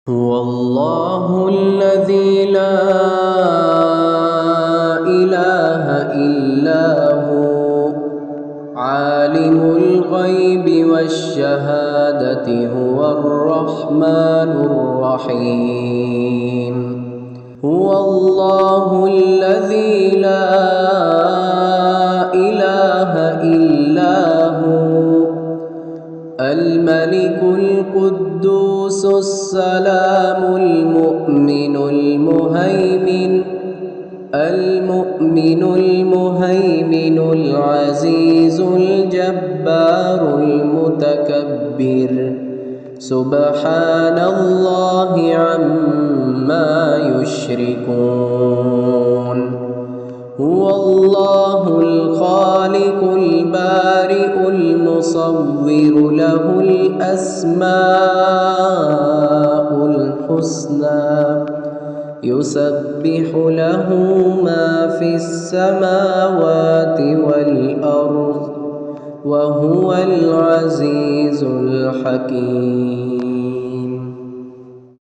هو الله الذي لا إله إلا هو عالم الغيب والشهادة هو الرحمن الرحيم. هو الله الذي لا إله إلا هو الملك القدوس السلام المؤمن المهيمن العزيز الجبار المتكبر سبحان الله عما يشركون. هو الله الخالق البارئ المصور له الأسماء الحسنى يسبح له ما في السماوات والأرض وهو العزيز الحكيم.